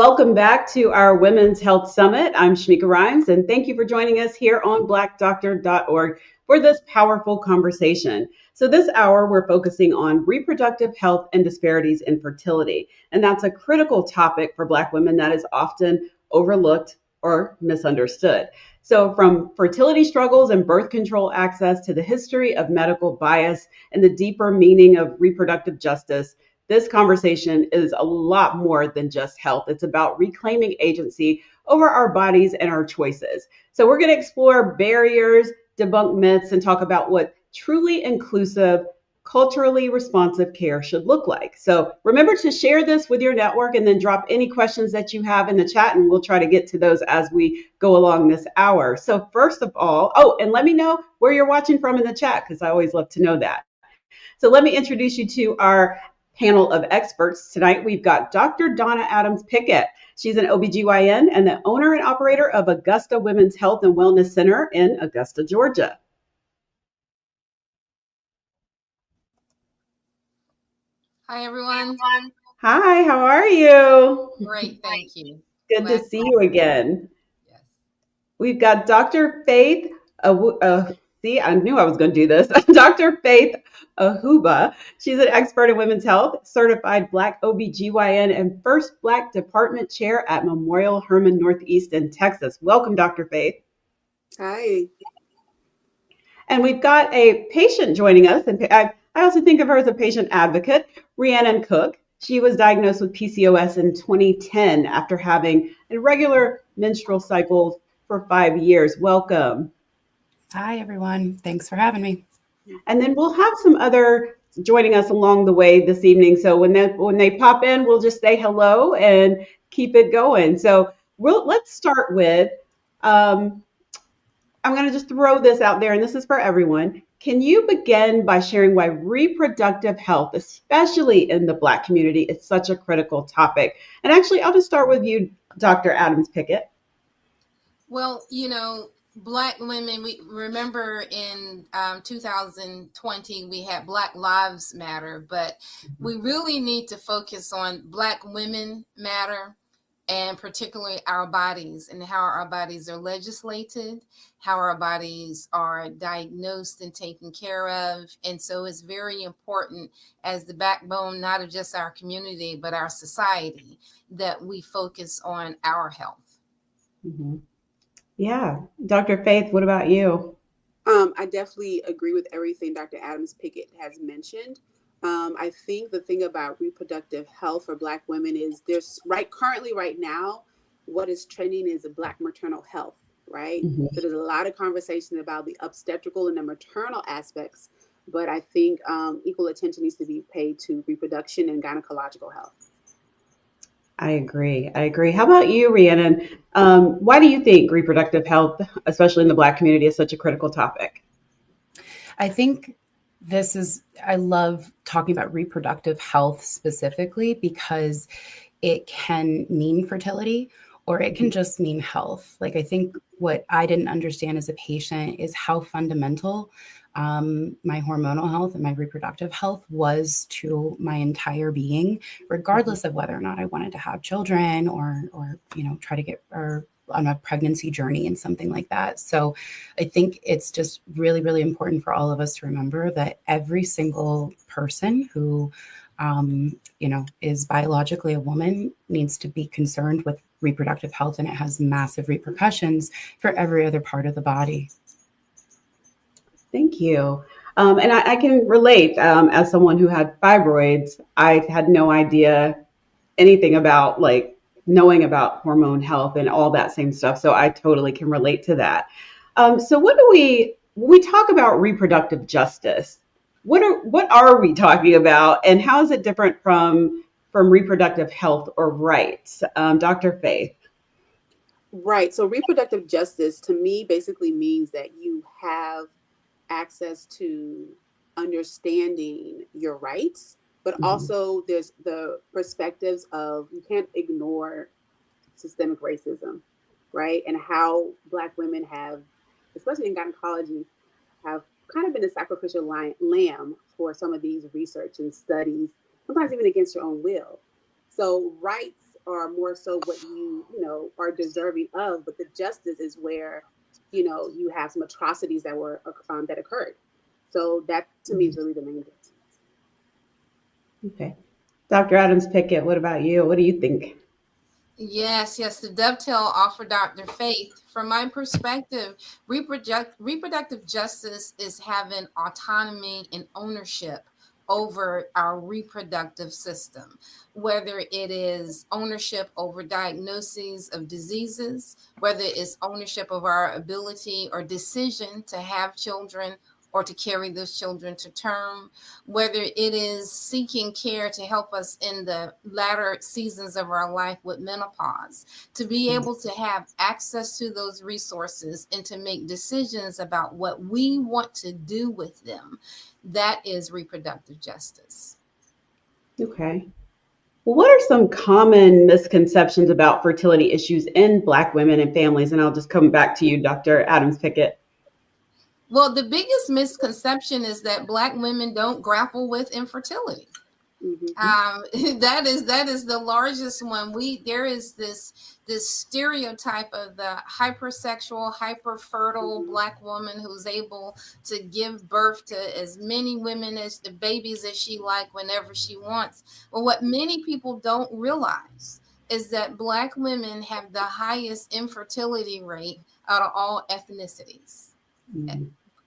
Welcome back to our Women's Health Summit. I'm Shamika Rhymes, and thank you for joining us here on blackdoctor.org for this powerful conversation. So this hour, we're focusing on reproductive health and disparities in fertility. And that's a critical topic for Black women that is often overlooked or misunderstood. So from fertility struggles and birth control access to the history of medical bias and the deeper meaning of reproductive justice, this conversation is a lot more than just health. It's about reclaiming agency over our bodies and our choices. So we're going to explore barriers, debunk myths, and talk about what truly inclusive, culturally responsive care should look like. So remember to share this with your network and then drop any questions that you have in the chat, and we'll try to get to those as we go along this hour. So first of all, and let me know where you're watching from in the chat, because I always love to know that. So let me introduce you to our panel of experts. Tonight, we've got Dr. Donna Adams Pickett. She's an OBGYN and the owner and operator of Augusta Women's Health and Wellness Center in Augusta, Georgia. Hi, everyone. Hi, how are you? Great, thank you. Good to see you again. Yes. We've got Dr. Faith, I knew I was going to do this. Dr. Faith Ahuba. She's an expert in women's health, certified Black OBGYN, and first Black department chair at Memorial Hermann Northeast in Texas. Welcome, Dr. Faith. Hi. And we've got a patient joining us, and I also think of her as a patient advocate, Rhiannon Cook. She was diagnosed with PCOS in 2010 after having irregular menstrual cycles for 5 years. Welcome. Hi, everyone. Thanks for having me. And then we'll have some other joining us along the way this evening. So when they pop in, we'll just say hello and keep it going. So let's start with, I'm going to just throw this out there, and this is for everyone. Can you begin by sharing why reproductive health, especially in the Black community, is such a critical topic? And actually, I'll just start with you, Dr. Adams Pickett. Well, Black women, we remember in 2020, we had Black Lives Matter, but we really need to focus on Black women matter, and particularly our bodies and how our bodies are legislated, how our bodies are diagnosed and taken care of. And so it's very important as the backbone, not of just our community, but our society, that we focus on our health. Mm-hmm. Yeah. Dr. Faith, what about you? I definitely agree with everything Dr. Adams Pickett has mentioned. I think the thing about reproductive health for Black women is currently right now, what is trending is a Black maternal health, right? Mm-hmm. So there's a lot of conversation about the obstetrical and the maternal aspects, but I think equal attention needs to be paid to reproduction and gynecological health. I agree. How about you, Rhiannon? Why do you think reproductive health, especially in the Black community, is such a critical topic? I think I love talking about reproductive health specifically because it can mean fertility or it can just mean health. Like, I think what I didn't understand as a patient is how fundamental my hormonal health and my reproductive health was to my entire being, regardless of whether or not I wanted to have children or try to get on a pregnancy journey and something like that. So I think it's just really, really important for all of us to remember that every single person who, is biologically a woman needs to be concerned with reproductive health, and it has massive repercussions for every other part of the body. Thank you. And I can relate as someone who had fibroids. I had no idea anything about knowing about hormone health and all that same stuff. So I totally can relate to that. So when we talk about reproductive justice, what are we talking about, and how is it different from reproductive health or rights? Dr. Faith. Right. So reproductive justice to me basically means that you have access to understanding your rights, but also there's the perspectives of, you can't ignore systemic racism, right? And how Black women have, especially in gynecology, have kind of been a sacrificial lamb for some of these research and studies, sometimes even against your own will. So rights are more so what you are deserving of, but the justice is where you have some atrocities that were that occurred. So that to me is really the main difference. Okay. Dr. Adams Pickett, what about you? What do you think? Yes, to dovetail off of Dr. Faith, from my perspective, reproductive justice is having autonomy and ownership over our reproductive system, whether it is ownership over diagnoses of diseases, whether it's ownership of our ability or decision to have children or to carry those children to term, whether it is seeking care to help us in the latter seasons of our life with menopause, to be able to have access to those resources and to make decisions about what we want to do with them. That is reproductive justice. Okay. Well, what are some common misconceptions about fertility issues in Black women and families? And I'll just come back to you, Dr. Adams Pickett. Well, the biggest misconception is that Black women don't grapple with infertility. That is the largest one. There is this stereotype of the hypersexual, hyperfertile Black woman who's able to give birth to as many women as the babies as she like whenever she wants. Well, what many people don't realize is that Black women have the highest infertility rate out of all ethnicities.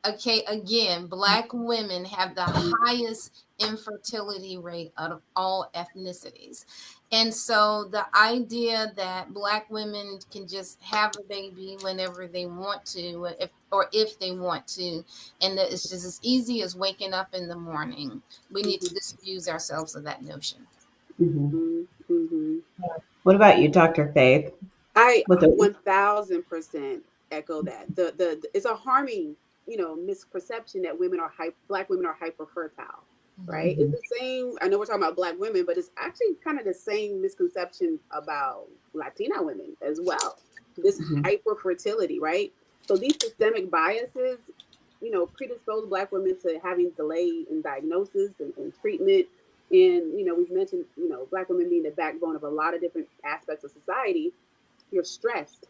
Okay, again, Black women have the highest infertility rate out of all ethnicities. And so the idea that Black women can just have a baby whenever they want to, if they want to, and that it's just as easy as waking up in the morning, we need to disabuse ourselves of that notion. What about you, Dr. Faith? I 1000% echo that. It's a harming misperception that Black women are hyper fertile, right? It's the same. I know we're talking about Black women, but it's actually kind of the same misconception about Latina women as well. This hyper fertility, right? So these systemic biases, predispose Black women to having delay in diagnosis and treatment. And we've mentioned Black women being the backbone of a lot of different aspects of society. You're stressed.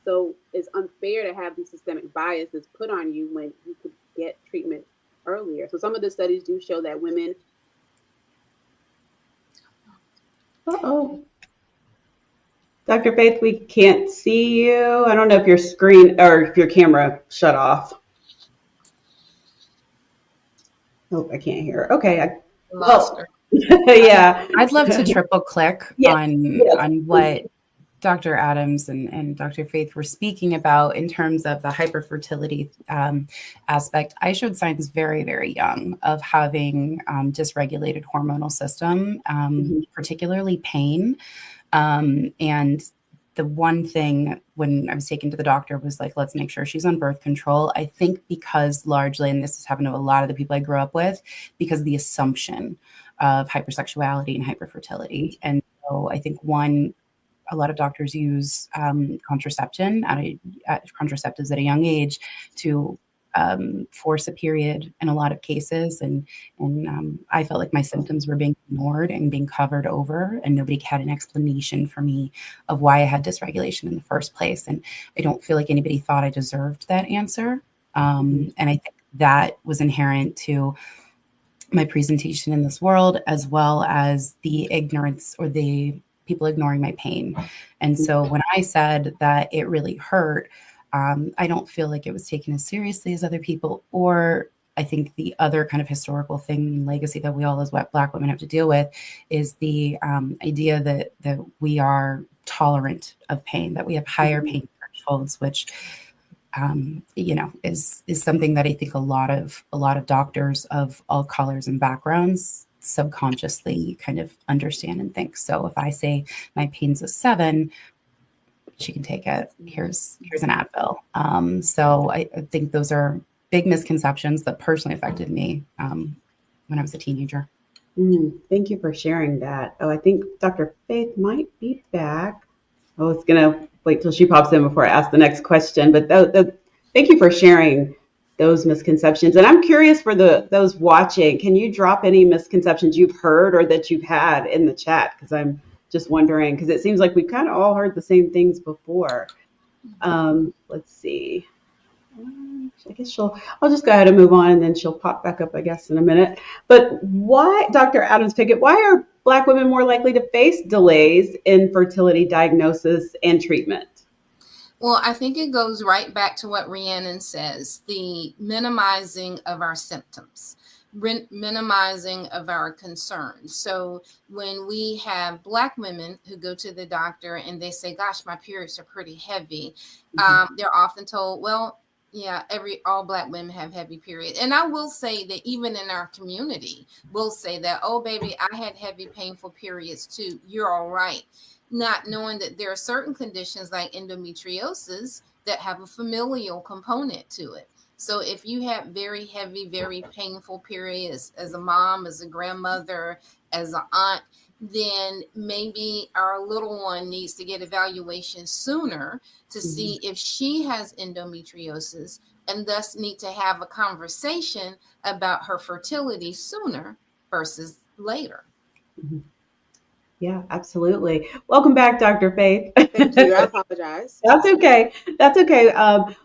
So it's unfair to have these systemic biases put on you when you could get treatment earlier. So some of the studies do show that women. Dr. Faith, we can't see you. I don't know if your screen or if your camera shut off. Oh, I can't hear. Okay. Lost her. Yeah. I'd love to triple click on what Dr. Adams and Dr. Faith were speaking about in terms of the hyperfertility aspect. I showed signs very, very young of having dysregulated hormonal system, particularly pain. And the one thing when I was taken to the doctor was like, let's make sure she's on birth control. I think because largely, and this has happened to a lot of the people I grew up with, because of the assumption of hypersexuality and hyperfertility. And so I think a lot of doctors use contraceptives at a young age to force a period in a lot of cases. And I felt like my symptoms were being ignored and being covered over, and nobody had an explanation for me of why I had dysregulation in the first place. And I don't feel like anybody thought I deserved that answer. And I think that was inherent to my presentation in this world, as well as the ignorance or the people ignoring my pain. And so when I said that it really hurt, I don't feel like it was taken as seriously as other people. Or I think the other kind of historical thing and legacy that we all as Black women have to deal with is the idea that we are tolerant of pain, that we have higher pain thresholds, which is something that I think a lot of doctors of all colors and backgrounds subconsciously kind of understand and think. So if I say my pain's a 7, she can take it. Here's an Advil. So I think those are big misconceptions that personally affected me when I was a teenager. Thank you for sharing that. Oh, I think Dr. Faith might be back. I was gonna wait till she pops in before I ask the next question, but thank you for sharing those misconceptions. And I'm curious for those watching, can you drop any misconceptions you've heard or that you've had in the chat? Because I'm just wondering, because it seems like we've kind of all heard the same things before. Let's see. I guess I'll just go ahead and move on, and then she'll pop back up, I guess, in a minute. But why, Dr. Adams Pickett, why are Black women more likely to face delays in fertility diagnosis and treatment? Well, I think it goes right back to what Rhiannon says, the minimizing of our symptoms, minimizing of our concerns. So when we have Black women who go to the doctor and they say, gosh, my periods are pretty heavy, they're often told, well, yeah, all Black women have heavy periods. And I will say that even in our community, we'll say that, oh, baby, I had heavy, painful periods too. You're all right. Not knowing that there are certain conditions like endometriosis that have a familial component to it. So if you have very heavy, very painful periods as a mom, as a grandmother, as an aunt, then maybe our little one needs to get evaluation sooner to see if she has endometriosis, and thus need to have a conversation about her fertility sooner versus later. Mm-hmm. Yeah, absolutely. Welcome back, Dr. Faith. Thank you. I apologize. That's okay. That's okay.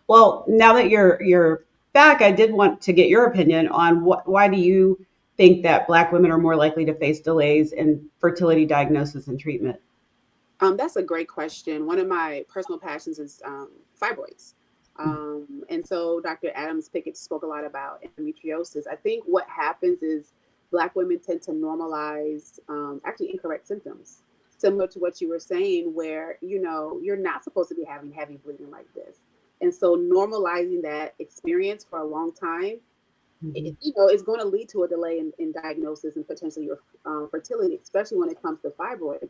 Well, now that you're back, I did want to get your opinion on why do you think that Black women are more likely to face delays in fertility diagnosis and treatment? That's a great question. One of my personal passions is fibroids. And so Dr. Adams Pickett spoke a lot about endometriosis. I think what happens is Black women tend to normalize actually incorrect symptoms, similar to what you were saying, where, you're not supposed to be having heavy bleeding like this. And so normalizing that experience for a long time, is going to lead to a delay in diagnosis and potentially your fertility, especially when it comes to fibroids,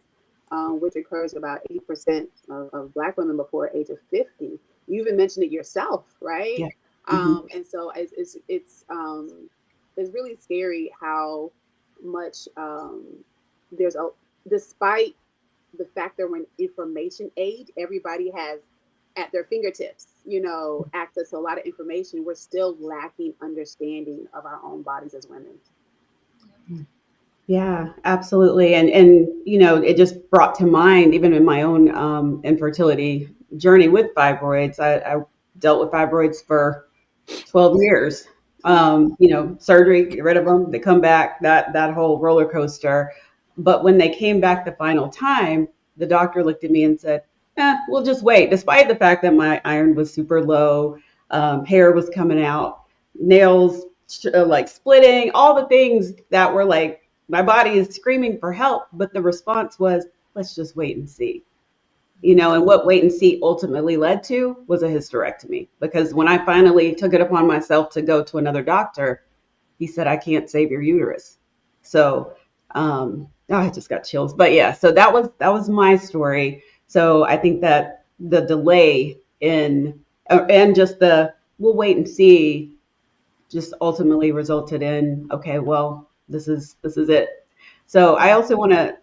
which occurs about 80% of Black women before age of 50. You even mentioned it yourself, right? Yeah. And so it's really scary how much despite the fact that we're in information age, everybody has at their fingertips, access to a lot of information. We're still lacking understanding of our own bodies as women. Yeah, absolutely. And it just brought to mind, even in my own infertility journey with fibroids, I dealt with fibroids for 12 years. Surgery, get rid of them, they come back, that whole roller coaster. But when they came back the final time, the doctor looked at me and said, we'll just wait. Despite the fact that my iron was super low, hair was coming out, nails like splitting, all the things that were like, my body is screaming for help. But the response was, let's just wait and see. And what wait and see ultimately led to was a hysterectomy. Because when I finally took it upon myself to go to another doctor, he said, I can't save your uterus. So I just got chills. But yeah, so that was my story. So I think that the delay and just we'll wait and see just ultimately resulted in, okay, well, this is it. So I also want to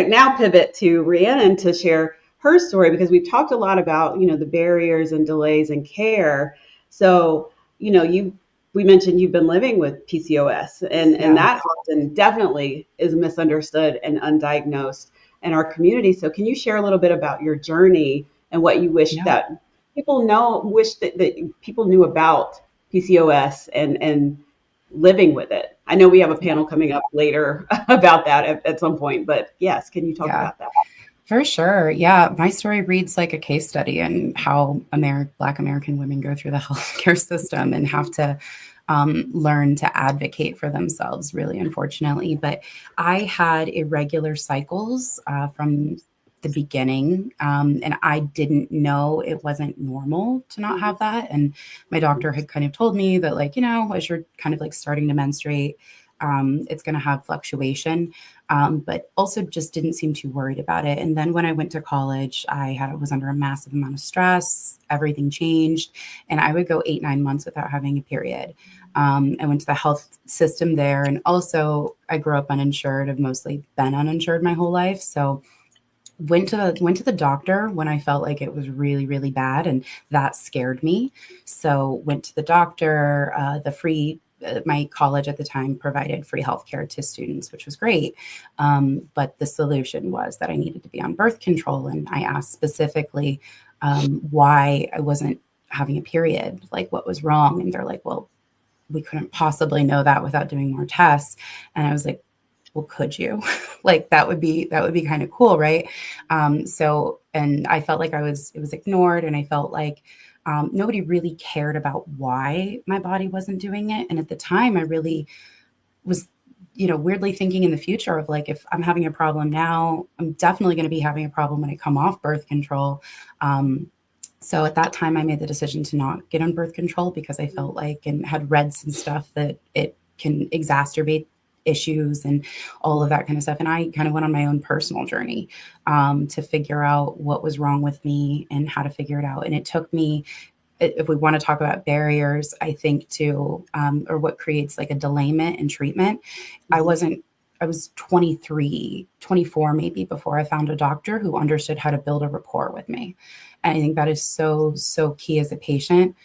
now pivot to Rhiannon to share her story, because we've talked a lot about, the barriers and delays in care. So, we mentioned you've been living with PCOS, and that often definitely is misunderstood and undiagnosed in our community. So can you share a little bit about your journey and what you wish that people that people knew about PCOS and living with it? I know we have a panel coming up later about that at some point, but yes, can you talk about that? For sure. Yeah. My story reads like a case study in how Black American women go through the healthcare system and have to learn to advocate for themselves, really, unfortunately. But I had irregular cycles from the beginning, and I didn't know it wasn't normal to not have that. And my doctor had kind of told me that, like, as you're kind of like starting to menstruate, it's going to have fluctuation, but also just didn't seem too worried about it. And then when I went to college, I was under a massive amount of stress. Everything changed, and I would go 8-9 months without having a period. I went to the health system there, and also I grew up uninsured. I've mostly been uninsured my whole life, so went to the doctor when I felt like it was really, really bad, and that scared me. So went to the doctor. The free my college at the time provided free healthcare to students, which was great. But the solution was that I needed to be on birth control. And I asked specifically why I wasn't having a period, like what was wrong. And they're like, well, we couldn't possibly know that without doing more tests. And I was like, well, could you? Like that would be kind of cool, right? And I felt like it was ignored, and I felt like nobody really cared about why my body wasn't doing it. And at the time, I really was, weirdly thinking in the future of like, if I'm having a problem now, I'm definitely going to be having a problem when I come off birth control. So at that time, I made the decision to not get on birth control because I felt like, and had read some stuff, that it can exacerbate issues and all of that kind of stuff. And I kind of went on my own personal journey to figure out what was wrong with me and how to figure it out. And it took me, if we want to talk about barriers, I think to, or what creates like a delayment in treatment, I was 23, 24 maybe before I found a doctor who understood how to build a rapport with me. And I think that is so, so key as a patient,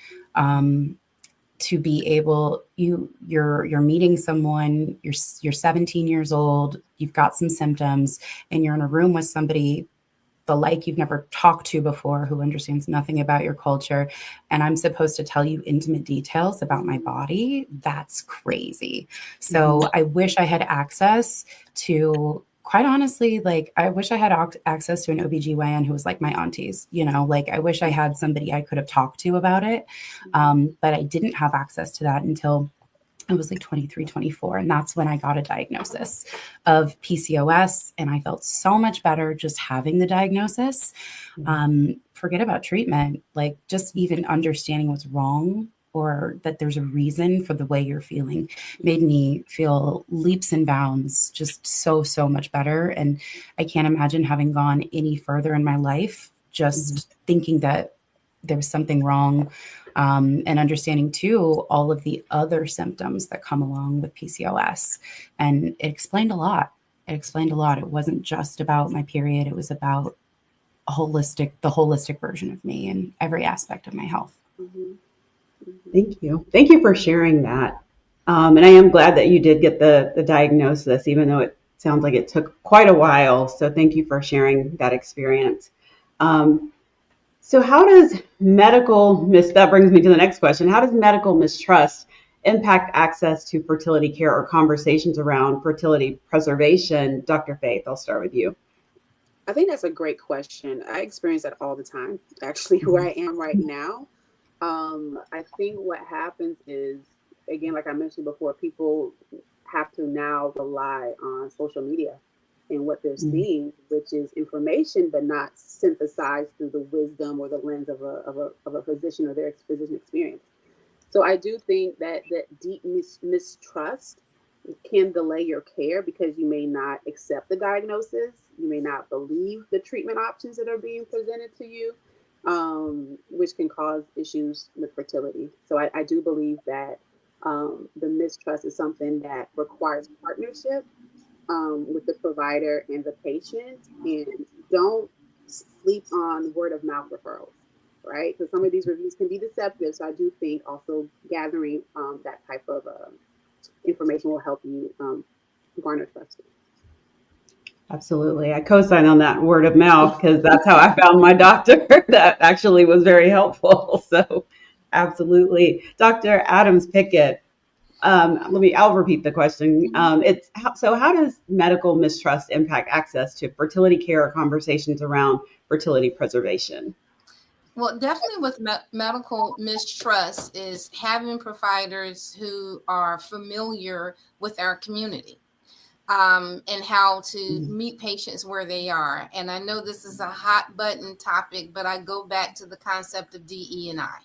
to be able, you're meeting someone, you're 17 years old, you've got some symptoms, and you're in a room with somebody you've never talked to before, who understands nothing about your culture. And I'm supposed to tell you intimate details about my body. That's crazy. So I wish I had access to, quite honestly, like I wish I had access to an OBGYN who was like my aunties, like I wish I had somebody I could have talked to about it. But I didn't have access to that until I was like 23, 24. And that's when I got a diagnosis of PCOS. And I felt so much better just having the diagnosis. Forget about treatment, like just even understanding what's wrong, or that there's a reason for the way you're feeling, made me feel leaps and bounds, just so, so much better. And I can't imagine having gone any further in my life, just thinking that there was something wrong. And understanding too, all of the other symptoms that come along with PCOS. And it explained a lot. It wasn't just about my period. It was about the holistic version of me and every aspect of my health. Thank you. Thank you for sharing that. And I am glad that you did get the diagnosis, even though it sounds like it took quite a while. So thank you for sharing that experience. So how does that brings me to the next question. How does medical mistrust impact access to fertility care or conversations around fertility preservation? Dr. Faith, I'll start with you. I think that's a great question. I experience that all the time, actually, where I am right now. I think what happens is, again, like I mentioned before, people have to now rely on social media and what they're seeing, which is information, but not synthesized through the wisdom or the lens of a physician or their physician experience. So I do think that deep mistrust can delay your care because you may not accept the diagnosis. You may not believe the treatment options that are being presented to you, which can cause issues with fertility. So I do believe that the mistrust is something that requires partnership with the provider and the patient, and don't sleep on word of mouth referrals, right? Because some of these reviews can be deceptive. So I do think also gathering that type of information will help you garner trust. Absolutely. I co-sign on that word of mouth because that's how I found my doctor. That actually was very helpful. So absolutely. Dr. Adams Pickett, I'll repeat the question. How does medical mistrust impact access to fertility care or conversations around fertility preservation? Well, definitely with medical mistrust is having providers who are familiar with our community and how to meet patients where they are. And I know this is a hot button topic, but I go back to the concept of DE&I.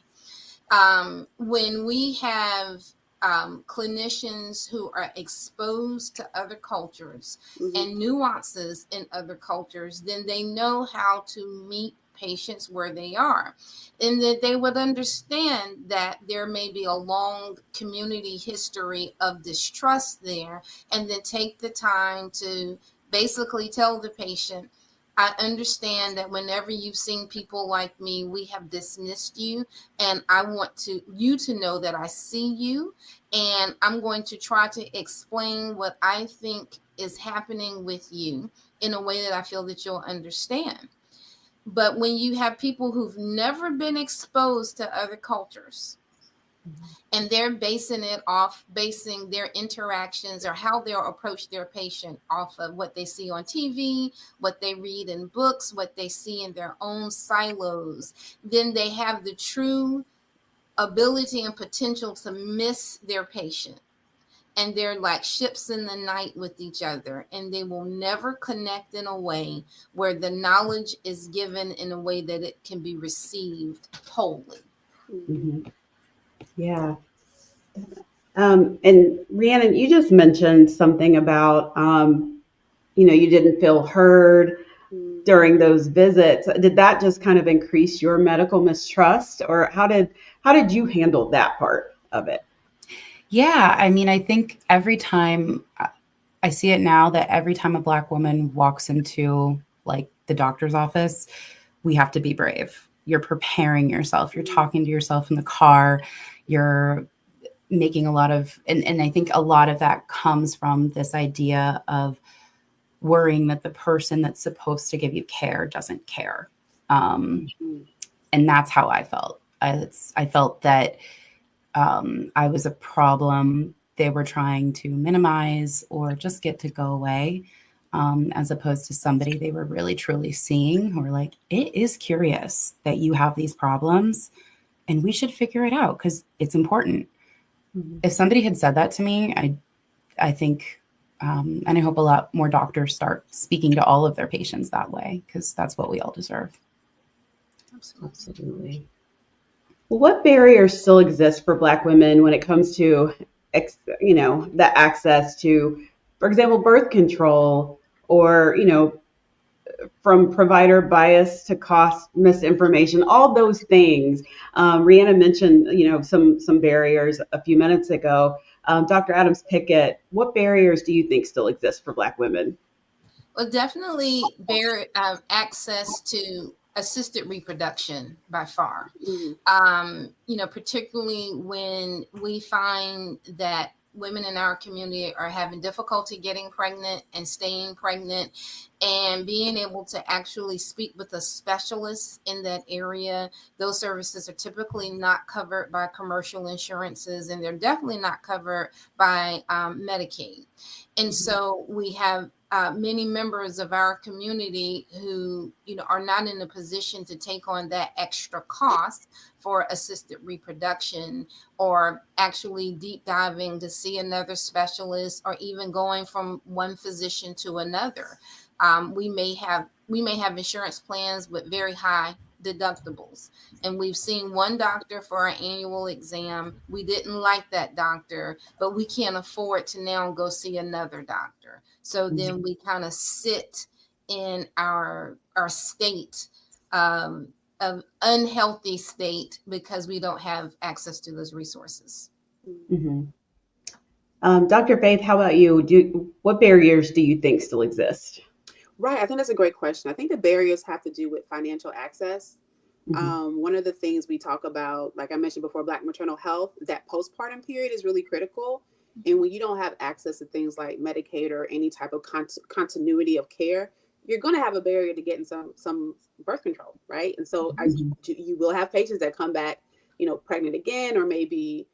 When we have clinicians who are exposed to other cultures and nuances in other cultures, then they know how to meet patients where they are, and that they would understand that there may be a long community history of distrust there, and then take the time to basically tell the patient, I understand that whenever you've seen people like me, we have dismissed you, and I want you to know that I see you, and I'm going to try to explain what I think is happening with you in a way that I feel that you'll understand. But when you have people who've never been exposed to other cultures, and they're basing their interactions or how they'll approach their patient off of what they see on TV, what they read in books, what they see in their own silos, then they have the true ability and potential to miss their patient. And they're like ships in the night with each other, and they will never connect in a way where the knowledge is given in a way that it can be received wholly. Mm-hmm. Yeah. And Rhiannon, you just mentioned something about, you didn't feel heard during those visits. Did that just kind of increase your medical mistrust, or how did you handle that part of it? Yeah, I mean, I think every time I see it now that every time a Black woman walks into like the doctor's office, we have to be brave. You're preparing yourself. You're talking to yourself in the car. You're making a lot of, and I think a lot of that comes from this idea of worrying that the person that's supposed to give you care doesn't care. And that's how I felt. I felt that I was a problem they were trying to minimize or just get to go away, as opposed to somebody they were really truly seeing, who were like, it is curious that you have these problems and we should figure it out because it's important. Mm-hmm. If somebody had said that to me, I think, and I hope a lot more doctors start speaking to all of their patients that way, because that's what we all deserve. Absolutely. Well, what barriers still exist for Black women when it comes to, the access to, for example, birth control, or, from provider bias to cost misinformation, all those things. Rhiannon mentioned, some barriers a few minutes ago. Dr. Adams-Pickett, what barriers do you think still exist for Black women? Well, definitely access to assisted reproduction by far. Mm-hmm. Particularly when we find that women in our community are having difficulty getting pregnant and staying pregnant, and being able to actually speak with a specialist in that area. Those services are typically not covered by commercial insurances, and they're definitely not covered by Medicaid. And so we have many members of our community who, are not in a position to take on that extra cost for assisted reproduction, or actually deep diving to see another specialist, or even going from one physician to another. We may have insurance plans with very high deductibles, and we've seen one doctor for our annual exam. We didn't like that doctor, but we can't afford to now go see another doctor. So then we kind of sit in our state of unhealthy state because we don't have access to those resources. Mm-hmm. Dr. Faith, how about you? What barriers do you think still exist? Right. I think that's a great question. I think the barriers have to do with financial access. Mm-hmm. One of the things we talk about, like I mentioned before, Black maternal health, that postpartum period is really critical. And when you don't have access to things like Medicaid or any type of continuity of care, you're going to have a barrier to getting some birth control, right? And so you will have patients that come back, pregnant again, or maybe,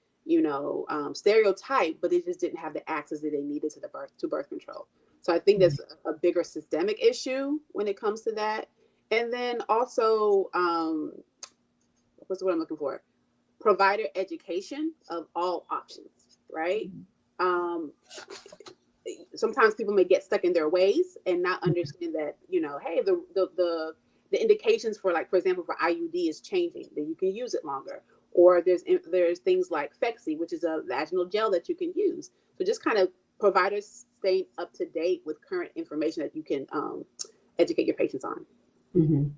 stereotyped, but they just didn't have the access that they needed to birth control. So I think that's a bigger systemic issue when it comes to that. And then also, what's the word I'm looking for? Provider education of all options, right? Sometimes people may get stuck in their ways and not understand that, hey, the indications for, like, for example, for IUD is changing, that you can use it longer. Or there's things like Phexxi, which is a vaginal gel that you can use. So just kind of providers staying up to date with current information that you can educate your patients on. Mm-hmm.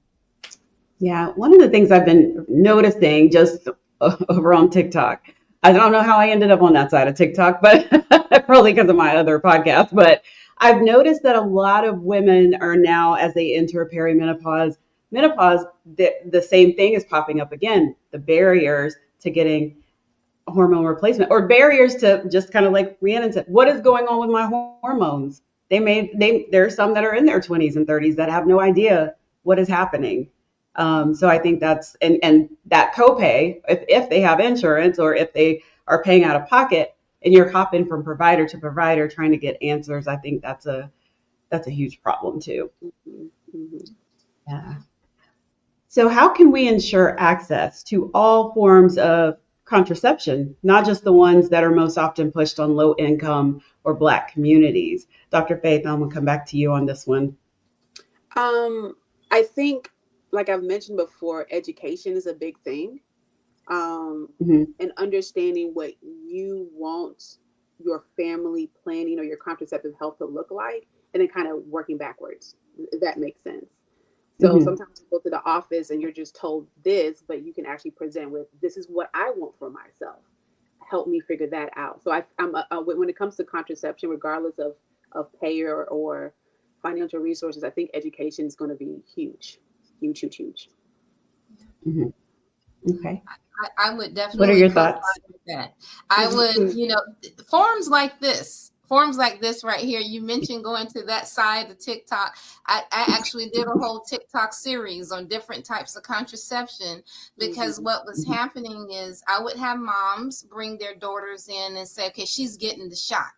Yeah, one of the things I've been noticing just over on TikTok, I don't know how I ended up on that side of TikTok, but probably because of my other podcast, but I've noticed that a lot of women are now, as they enter menopause, the same thing is popping up again. The barriers to getting hormone replacement, or barriers to, just kind of like Rhiannon said, what is going on with my hormones? There are some that are in their 20s and 30s that have no idea what is happening. So I think that's, and that copay, if they have insurance or if they are paying out of pocket, and you're hopping from provider to provider trying to get answers, I think that's a huge problem too. Yeah. So how can we ensure access to all forms of contraception, not just the ones that are most often pushed on low income or Black communities? Dr. Faith, I'm gonna come back to you on this one. I think, like I've mentioned before, education is a big thing. And understanding what you want your family planning or your contraceptive health to look like, and then kind of working backwards, if that makes sense. So sometimes you go to the office and you're just told this, but you can actually present with, this is what I want for myself. Help me figure that out. So when it comes to contraception, regardless of payer or financial resources, I think education is going to be huge. Okay. I would definitely. What are your thoughts? That. I would, forums like this right here. You mentioned going to that side of TikTok. I actually did a whole TikTok series on different types of contraception, because what was happening is I would have moms bring their daughters in and say, okay, she's getting the shot.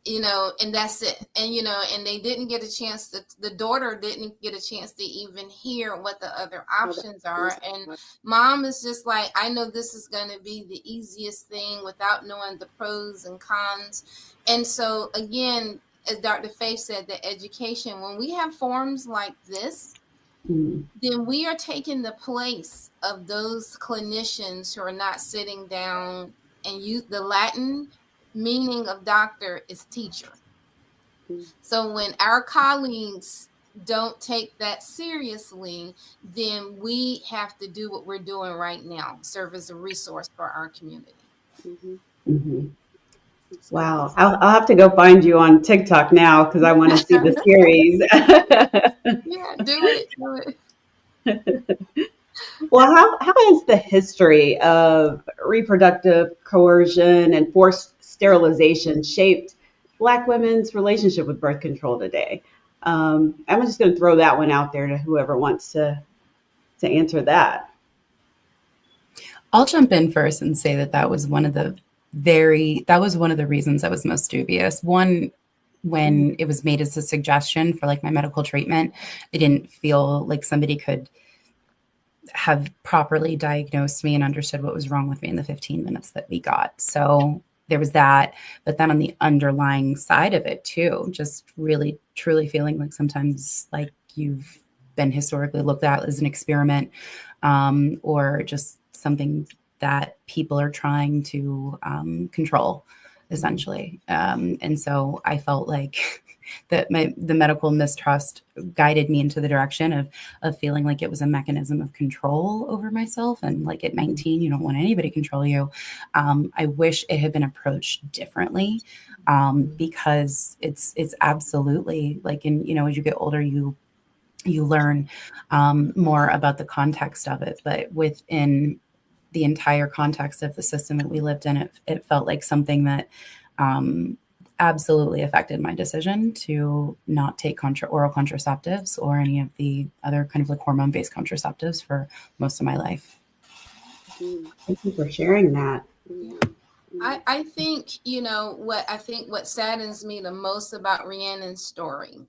And that's it. And they didn't get a chance the daughter didn't get a chance to even hear what the other options are. And mom is just like, I know this is going to be the easiest thing without knowing the pros and cons. And so again, as Dr. Faith said, the education, when we have forums like this, then we are taking the place of those clinicians who are not sitting down and use the Latin meaning of doctor is teacher. So when our colleagues don't take that seriously, then we have to do what we're doing right now, serve as a resource for our community. Wow. I'll have to go find you on TikTok now, because I want to see the series. Yeah, do it. Well, how has the history of reproductive coercion and forced sterilization shaped Black women's relationship with birth control today? I'm just going to throw that one out there to whoever wants to answer that. I'll jump in first and say that was one of the reasons I was most dubious. One, when it was made as a suggestion for like my medical treatment, I didn't feel like somebody could have properly diagnosed me and understood what was wrong with me in the 15 minutes that we got. So there was that. But then on the underlying side of it too, just really, truly feeling like sometimes like you've been historically looked at as an experiment, or just something that people are trying to control, essentially. And so I felt like that the medical mistrust guided me into the direction of feeling like it was a mechanism of control over myself. And like at 19, you don't want anybody to control you. I wish it had been approached differently, because it's absolutely like, as you get older, you learn more about the context of it. But within the entire context of the system that we lived in, it felt like something that absolutely affected my decision to not take oral contraceptives or any of the other kind of like hormone-based contraceptives for most of my life. Thank you for sharing that. I think, what saddens me the most about Rhiannon's story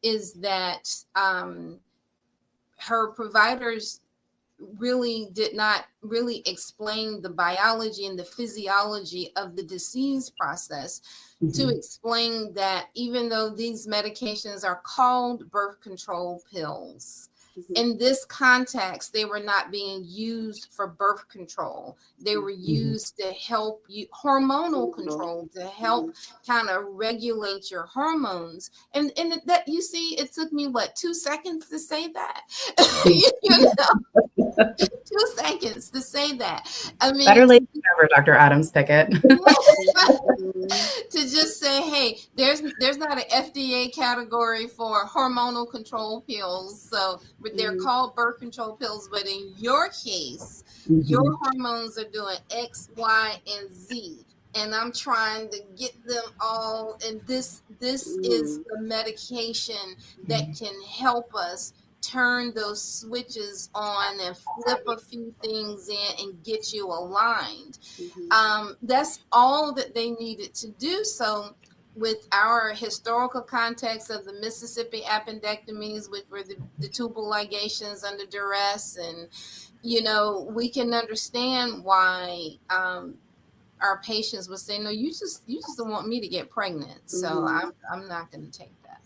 is that her providers really did not really explain the biology and the physiology of the disease process, to explain that even though these medications are called birth control pills, in this context, they were not being used for birth control. They were used to help you, hormonal control, to help kind of regulate your hormones. And that, you see, it took me 2 seconds to say that. 2 seconds to say that. I mean, better late than never, Dr. Adams Pickett. to just say, hey, there's not an FDA category for hormonal control pills, so they're called birth control pills, but in your case, your hormones are doing X, Y, and Z, and I'm trying to get them all, and this is the medication that can help us turn those switches on and flip a few things in and get you aligned. That's all that they needed to do. So with our historical context of the Mississippi appendectomies, which were the tubal ligations under duress, and we can understand why our patients would say, no, you just don't want me to get pregnant, so I'm not going to take that.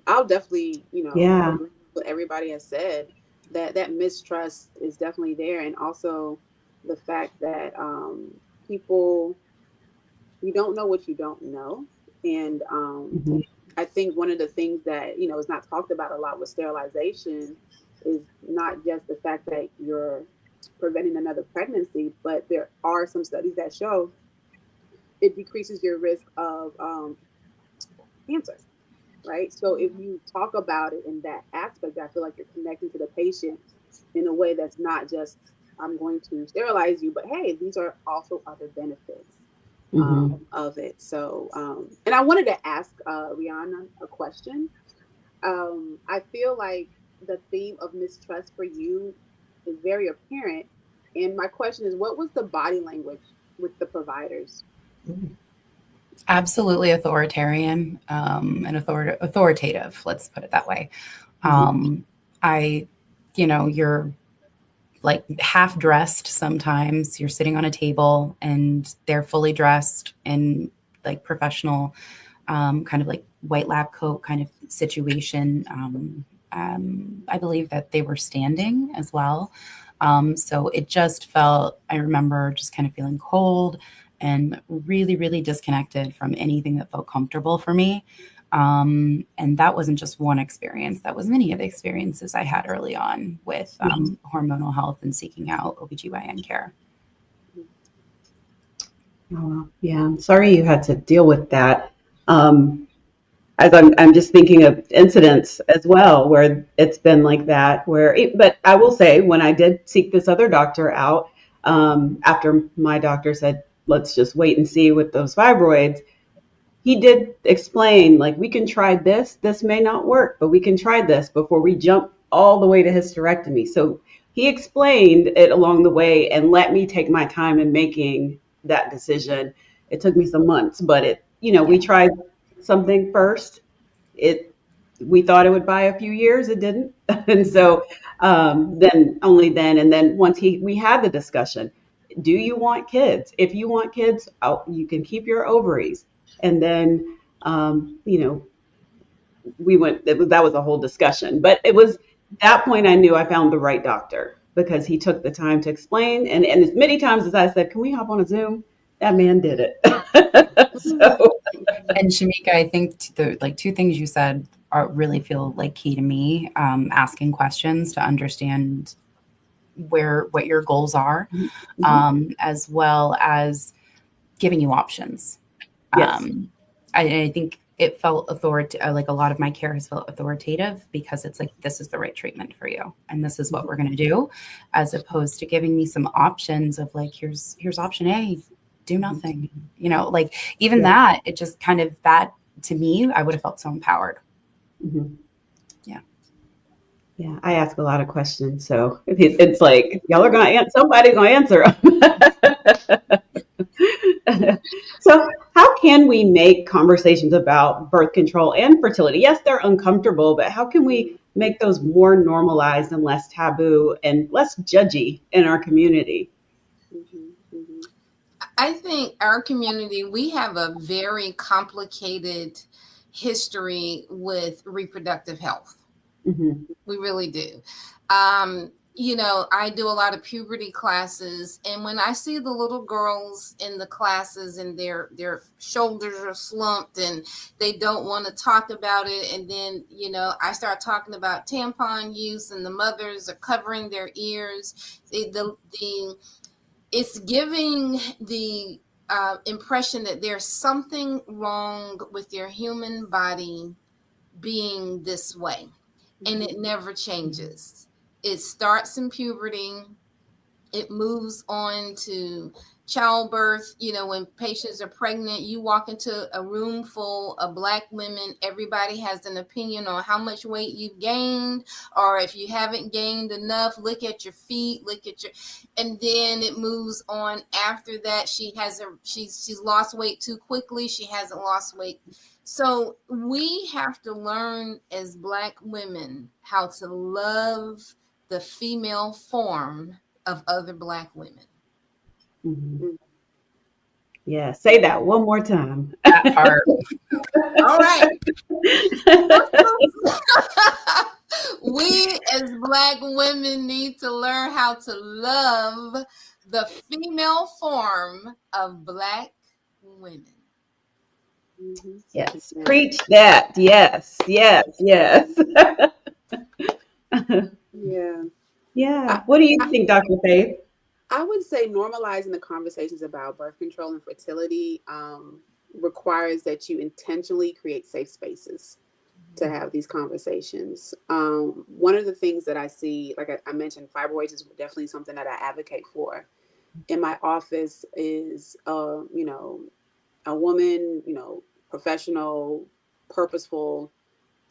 I'll definitely, agree with what everybody has said, that mistrust is definitely there. And also the fact that people, you don't know what you don't know. And I think one of the things that, is not talked about a lot with sterilization is not just the fact that you're preventing another pregnancy, but there are some studies that show it decreases your risk of cancer. Right. So if you talk about it in that aspect, I feel like you're connecting to the patient in a way that's not just, I'm going to sterilize you, but hey, these are also other benefits of it. So, and I wanted to ask Rihanna a question. I feel like the theme of mistrust for you is very apparent. And my question is, what was the body language with the providers? Absolutely authoritarian and authoritative. Let's put it that way. You're like half dressed sometimes. You're sitting on a table and they're fully dressed in like professional, kind of like white lab coat kind of situation. I believe that they were standing as well. So it just felt, I remember just kind of feeling cold and really, really disconnected from anything that felt comfortable for me. And that wasn't just one experience. That was many of the experiences I had early on with hormonal health and seeking out OBGYN care. Oh, yeah. I'm sorry you had to deal with that. As I'm just thinking of incidents as well where it's been like that. But I will say, when I did seek this other doctor out, after my doctor said, let's just wait and see with those fibroids, he did explain, like, we can try this. This may not work, but we can try this before we jump all the way to hysterectomy. So he explained it along the way and let me take my time in making that decision. It took me some months, but we tried something first. We thought it would buy a few years. It didn't. And so then and then once we had the discussion, do you want kids? If you want kids, you can keep your ovaries. And then, that was a whole discussion, but it was that point I knew I found the right doctor because he took the time to explain. And as many times as I said, can we hop on a Zoom? That man did it. And Shamika, I think the two things you said really feel like key to me. Asking questions to understand what your goals are, as well as giving you options. Yes. I think it felt like a lot of my care has felt authoritative because it's like, this is the right treatment for you and this is what we're going to do, as opposed to giving me some options of like, here's option A, do nothing, like even that, it just kind of, that to me, I would have felt so empowered. Yeah, I ask a lot of questions, so it's like y'all are somebody's gonna answer them. So, how can we make conversations about birth control and fertility? Yes, they're uncomfortable, but how can we make those more normalized and less taboo and less judgy in our community? I think our community, we have a very complicated history with reproductive health. We really do. I do a lot of puberty classes, and when I see the little girls in the classes and their shoulders are slumped and they don't want to talk about it, and then I start talking about tampon use and the mothers are covering their ears, it's giving the impression that there's something wrong with your human body being this way, and it never changes. It starts in puberty. It moves on to childbirth. When patients are pregnant, you walk into a room full of Black women. Everybody has an opinion on how much weight you've gained, or if you haven't gained enough, look at your feet, and then it moves on. After that, she's lost weight too quickly. She hasn't lost weight. So we have to learn as Black women how to love the female form of other Black women. Mm-hmm. Yeah, say that one more time. That part. All right. We as Black women need to learn how to love the female form of Black women. Yes, preach that. Yes. Yeah. Yeah. What do you think, Dr. Faith? I would say normalizing the conversations about birth control and fertility requires that you intentionally create safe spaces to have these conversations. One of the things that I see, like I mentioned, fibroids is definitely something that I advocate for. In my office is, a woman, professional, purposeful,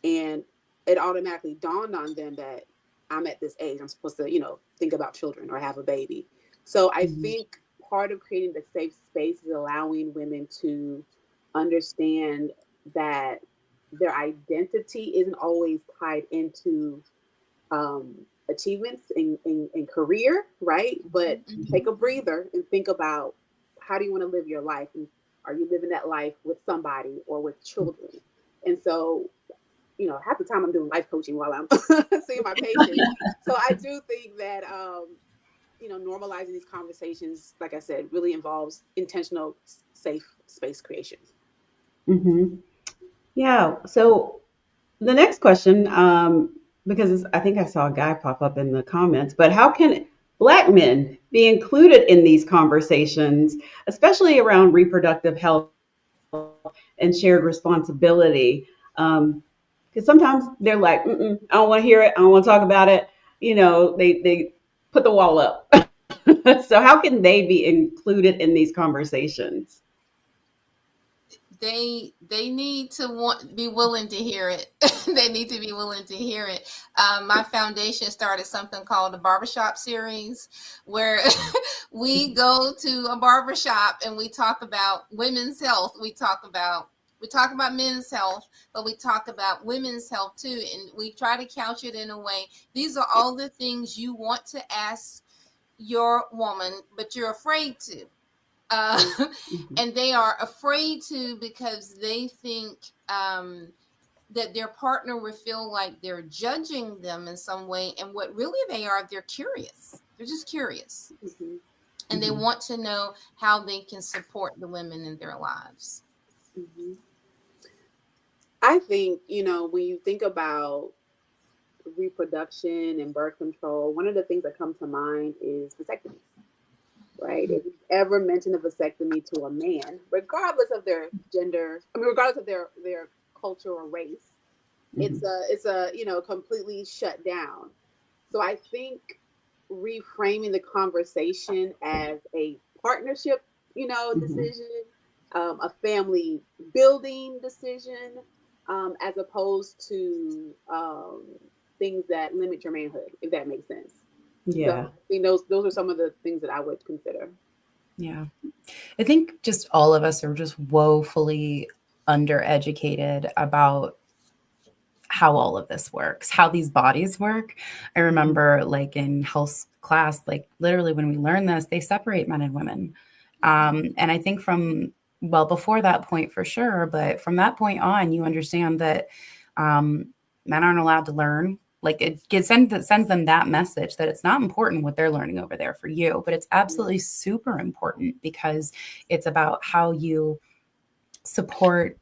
and it automatically dawned on them that I'm at this age. I'm supposed to, think about children or have a baby. So I think part of creating the safe space is allowing women to understand that their identity isn't always tied into achievements in career, right? But take a breather and think about, how do you want to live your life? And are you living that life with somebody or with children? And so, half the time I'm doing life coaching while I'm seeing my patients. So I do think that, normalizing these conversations, like I said, really involves intentional, safe space creation. Mm-hmm. Yeah. So the next question, because I think I saw a guy pop up in the comments, but how can Black men be included in these conversations, especially around reproductive health and shared responsibility? Because sometimes they're like, I don't want to hear it. I don't want to talk about it. They put the wall up. So how can they be included in these conversations? They need to be willing to hear it. They need to be willing to hear it. My foundation started something called the Barbershop Series, where we go to a barbershop and we talk about women's health. We talk about men's health, but we talk about women's health too. And we try to couch it in a way. These are all the things you want to ask your woman, but you're afraid to. And they are afraid to because they think that their partner will feel like they're judging them in some way. And what really they're curious. They're just curious. And they want to know how they can support the women in their lives. I think, when you think about reproduction and birth control, one of the things that come to mind is vasectomies. Right? If you ever mention a vasectomy to a man, regardless of their gender, regardless of their culture or race, it's a completely shut down. So I think reframing the conversation as a partnership, decision, a family building decision, as opposed to things that limit your manhood, if that makes sense. Yeah. So I think those are some of the things that I would consider. Yeah. I think just all of us are just woefully undereducated about how all of this works, how these bodies work. I remember like in health class, like literally when we learn this, they separate men and women. And I think before that point for sure, but from that point on, you understand that men aren't allowed to learn Like it sends them that message that it's not important what they're learning over there for you, but it's absolutely super important because it's about how you support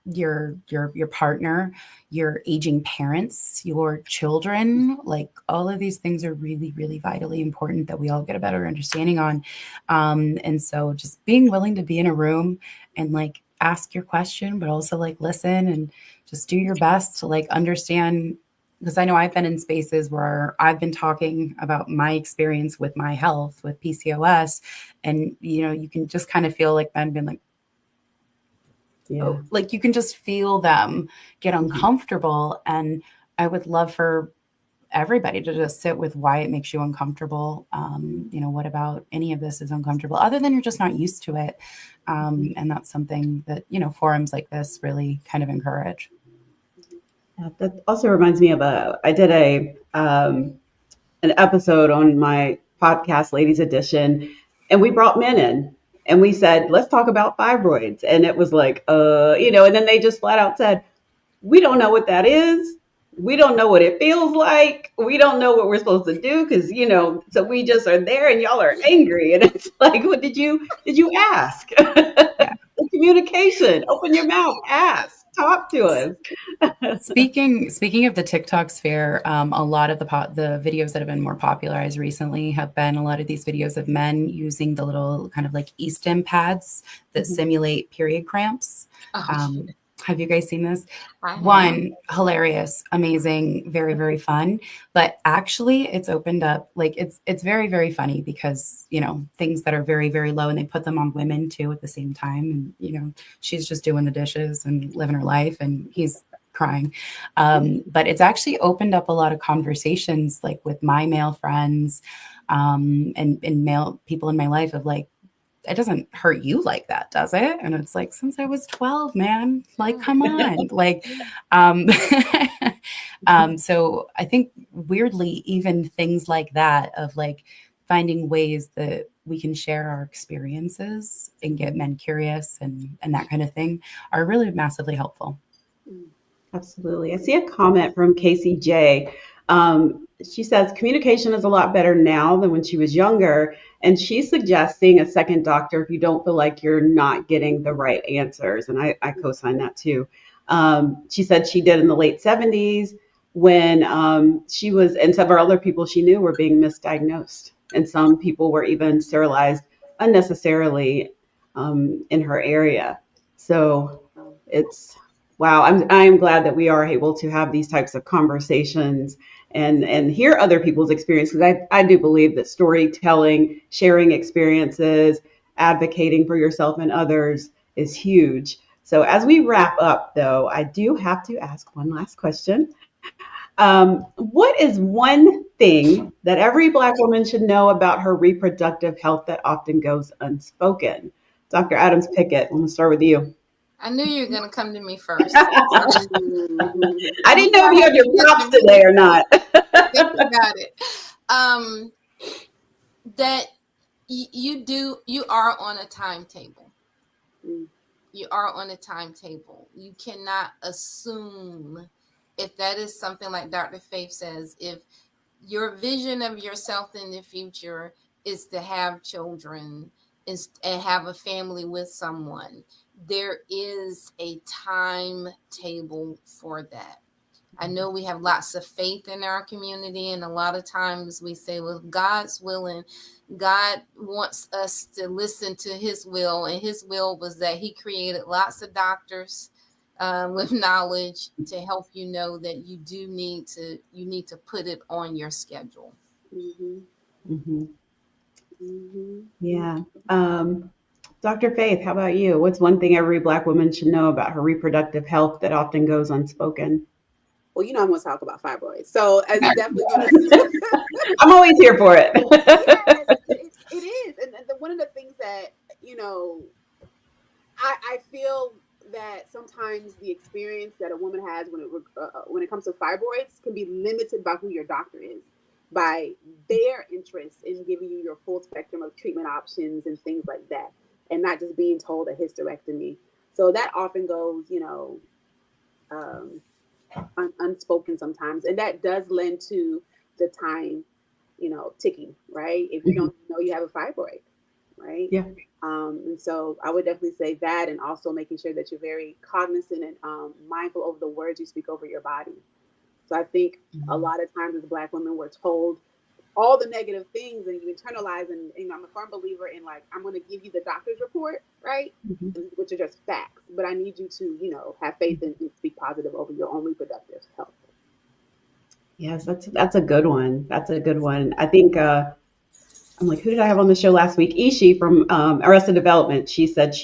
your partner, your aging parents, your children. Like all of these things are really, really vitally important that we all get a better understanding on. And so just being willing to be in a room and like ask your question, but also like listen and just do your best to like understand. Because I know I've been in spaces where I've been talking about my experience with my health with PCOS, and you can just kind of feel like men being like, Yeah. like you can just feel them get uncomfortable. And I would love for everybody to just sit with why it makes you uncomfortable. What about any of this is uncomfortable other than you're just not used to it. And that's something that, forums like this really kind of encourage. That also reminds me of I did an episode on my podcast, Ladies Edition, and we brought men in and we said, let's talk about fibroids. And it was like, and then they just flat out said, we don't know what that is. We don't know what it feels like. We don't know what we're supposed to do because, so we just are there and y'all are angry. And it's like, what did you ask? Yeah. Communication, open your mouth, ask, talk to us. Speaking of the TikTok sphere, a lot of the videos that have been more popularized recently have been a lot of these videos of men using the little kind of like e-stim pads that simulate period cramps. Have you guys seen this? One, hilarious, amazing, very, very fun. But actually, it's opened up, like it's very, very funny because, things that are very, very low and they put them on women too at the same time. And, she's just doing the dishes and living her life and he's crying. But it's actually opened up a lot of conversations like with my male friends and male people in my life of like, it doesn't hurt you like that, does it? And it's like, since I was 12, man, like, come on. Like, so I think weirdly, even things like that of like finding ways that we can share our experiences and get men curious and that kind of thing are really massively helpful. Absolutely. I see a comment from Casey J. She says communication is a lot better now than when she was younger. And she's suggesting a second doctor if you don't feel like you're not getting the right answers. And I co-sign that too. She said she did in the late 70s when she was, and several other people she knew were being misdiagnosed. And some people were even sterilized unnecessarily in her area. So it's, wow, I'm glad that we are able to have these types of conversations and hear other people's experiences. I do believe that storytelling, sharing experiences, advocating for yourself and others is huge. So as we wrap up, though, I do have to ask one last question. What is one thing that every Black woman should know about her reproductive health that often goes unspoken? Dr. Adams Pickett, I'm going to start with you. I knew you were going to come to me first. I didn't know if you had your props today or not. Think about it. That you are on a timetable. You are on a timetable. You cannot assume if that is something like Dr. Faith says, if your vision of yourself in the future is to have children and have a family with someone, there is a timetable for that. I know we have lots of faith in our community, and a lot of times we say, well, God's willing. God wants us to listen to his will, and his will was that he created lots of doctors with knowledge to help you know that you need to put it on your schedule. Yeah. Dr. Faith, how about you? What's one thing every Black woman should know about her reproductive health that often goes unspoken? Well, I'm going to talk about fibroids. So it's definitely I'm always here for it. Yes, it is. And one of the things that, I feel that sometimes the experience that a woman has when it comes to fibroids can be limited by who your doctor is, by their interest in giving you your full spectrum of treatment options and things like that, and not just being told a hysterectomy. So that often goes, unspoken sometimes, and that does lend to the time, ticking, right? If you don't know you have a fibroid, right? Yeah. And so I would definitely say that, and also making sure that you're very cognizant and mindful over the words you speak over your body. So I think a lot of times as Black women, we're told all the negative things and you internalize, and I'm a firm believer in, like, I'm going to give you the doctor's report, right? Which are just facts, but I need you to, have faith and speak positive over your own reproductive health. Yes, that's a good one. That's a good one. I think I'm like, who did I have on the show last week? Ishi from Arrested Development. She said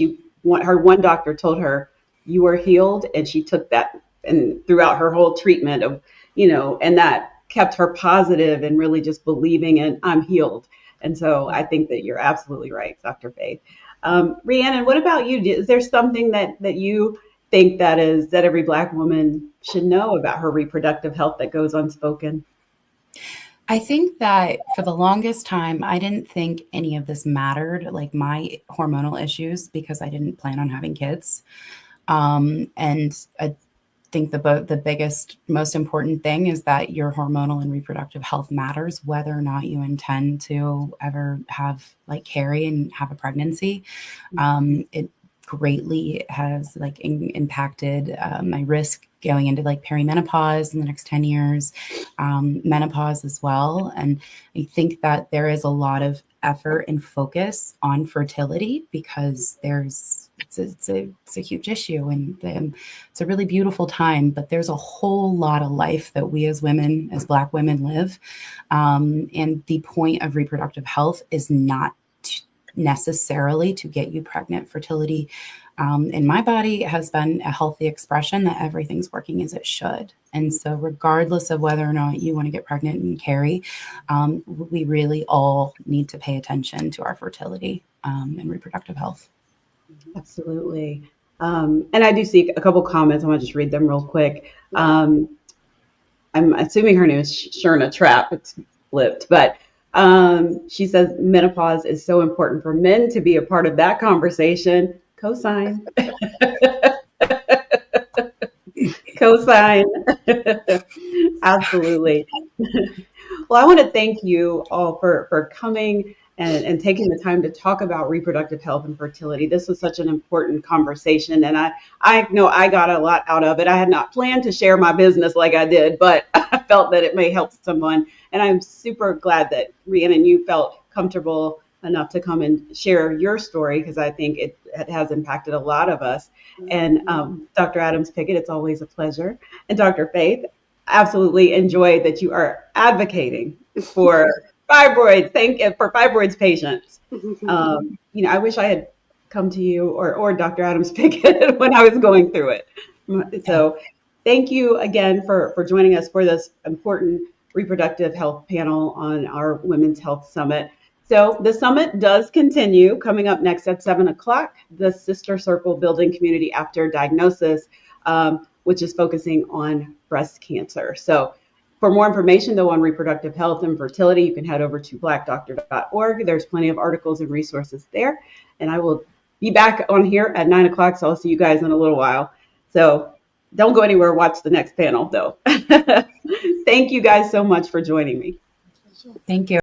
her one doctor told her you were healed, and she took that and throughout her whole treatment of, and that kept her positive and really just believing in I'm healed. And so I think that you're absolutely right, Dr. Faith. Rhiannon, what about you? Is there something that you think that every Black woman should know about her reproductive health that goes unspoken? I think that for the longest time, I didn't think any of this mattered, like my hormonal issues, because I didn't plan on having kids. And I think the biggest, most important thing is that your hormonal and reproductive health matters, whether or not you intend to ever carry and have a pregnancy. It greatly has impacted my risk going into perimenopause in the next 10 years, menopause as well. And I think that there is a lot of effort and focus on fertility because it's a huge issue, and it's a really beautiful time, but there's a whole lot of life that we as women, as Black women, live. And the point of reproductive health is not necessarily to get you pregnant. Fertility in my body has been a healthy expression that everything's working as it should. And so regardless of whether or not you want to get pregnant and carry, we really all need to pay attention to our fertility and reproductive health. Absolutely. And I do see a couple comments. I want to just read them real quick. I'm assuming her name is Sherna Trapp. It's flipped, but she says menopause is so important for men to be a part of that conversation. Cosign. Cosign. Absolutely. Well, I want to thank you all for coming and taking the time to talk about reproductive health and fertility. This was such an important conversation, and I know I got a lot out of it. I had not planned to share my business like I did, but I felt that it may help someone. And I'm super glad that Rhiannon, you felt comfortable enough to come and share your story, because I think it has impacted a lot of us. And Dr. Adams-Pickett, it's always a pleasure. And Dr. Faith, absolutely enjoy that you are advocating for fibroids. Thank you for fibroids patients. I wish I had come to you or Dr. Adams-Pickett when I was going through it. So thank you again for joining us for this important reproductive health panel on our Women's Health Summit. So the summit does continue coming up next at 7:00, the Sister Circle Building Community After Diagnosis, which is focusing on breast cancer. So for more information, though, on reproductive health and fertility, you can head over to blackdoctor.org. There's plenty of articles and resources there. And I will be back on here at 9:00, so I'll see you guys in a little while. So don't go anywhere. Watch the next panel, though. Thank you guys so much for joining me. Thank you.